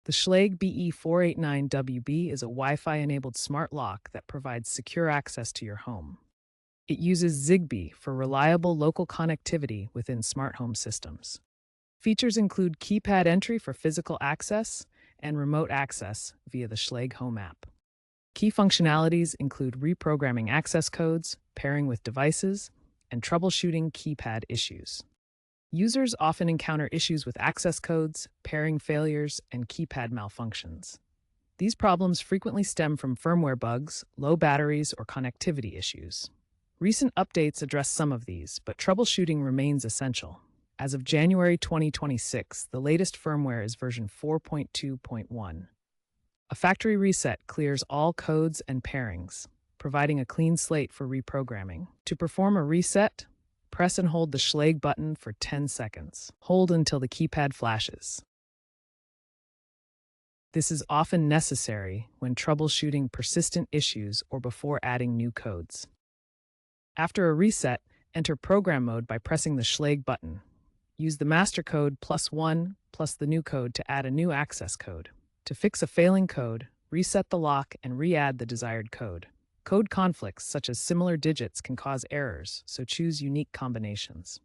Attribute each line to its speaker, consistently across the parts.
Speaker 1: The Schlage BE489WB is a Wi-Fi-enabled smart lock that provides secure access to your home. It uses Zigbee for reliable local connectivity within smart home systems. Features include keypad entry for physical access and remote access via the Schlage Home app. Key functionalities include reprogramming access codes, pairing with devices, and troubleshooting keypad issues. Users often encounter issues with access codes, pairing failures, and keypad malfunctions. These problems frequently stem from firmware bugs, low batteries, or connectivity issues. Recent updates address some of these, but troubleshooting remains essential. As of January 2026, the latest firmware is version 4.2.1. A factory reset clears all codes and pairings, providing a clean slate for reprogramming. To perform a reset, press and hold the Schlage button for 10 seconds. Hold until the keypad flashes. This is often necessary when troubleshooting persistent issues or before adding new codes. After a reset, enter program mode by pressing the Schlage button. Use the master code +1 plus the new code to add a new access code. To fix a failing code, reset the lock and re-add the desired code. Code conflicts, such as similar digits, can cause errors, so choose unique combinations.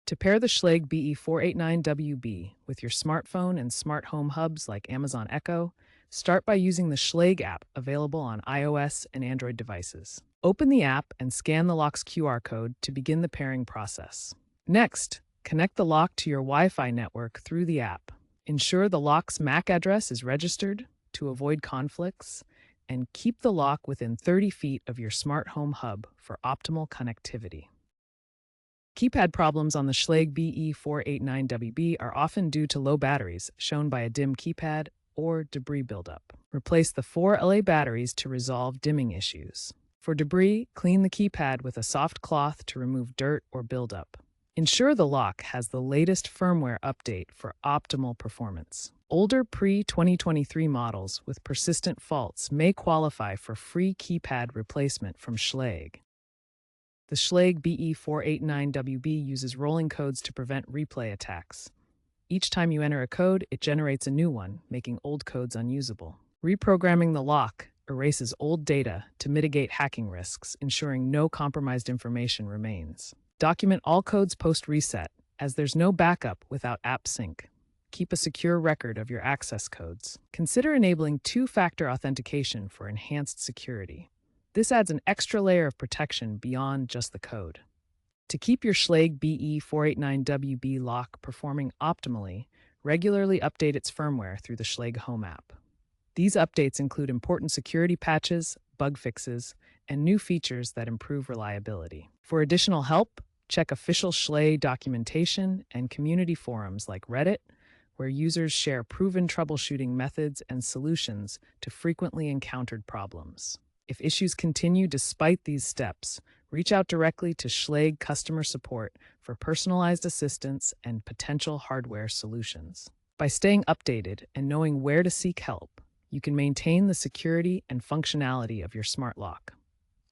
Speaker 1: To pair the Schlage BE489WB with your smartphone and smart home hubs like Amazon Echo, start by using the Schlage app available on iOS and Android devices. Open the app and scan the lock's QR code to begin the pairing process. Next, connect the lock to your Wi-Fi network through the app. Ensure the lock's MAC address is registered to avoid conflicts, and keep the lock within 30 feet of your smart home hub for optimal connectivity. Keypad problems on the Schlage BE489WB are often due to low batteries, shown by a dim keypad or debris buildup. Replace the 4 LA batteries to resolve dimming issues. For debris, clean the keypad with a soft cloth to remove dirt or buildup. Ensure the lock has the latest firmware update for optimal performance. Older pre-2023 models with persistent faults may qualify for free keypad replacement from Schlage. The Schlage BE489WB uses rolling codes to prevent replay attacks. Each time you enter a code, it generates a new one, making old codes unusable. Reprogramming the lock erases old data to mitigate hacking risks, ensuring no compromised information remains. Document all codes post-reset, as there's no backup without app sync. Keep a secure record of your access codes. Consider enabling two-factor authentication for enhanced security. This adds an extra layer of protection beyond just the code. To keep your Schlage BE489WB lock performing optimally, regularly update its firmware through the Schlage Home app. These updates include important security patches, bug fixes, and new features that improve reliability. For additional help, check official Schlage documentation and community forums like Reddit, where users share proven troubleshooting methods and solutions to frequently encountered problems. If issues continue despite these steps, reach out directly to Schlage customer support for personalized assistance and potential hardware solutions. By staying updated and knowing where to seek help, you can maintain the security and functionality of your smart lock.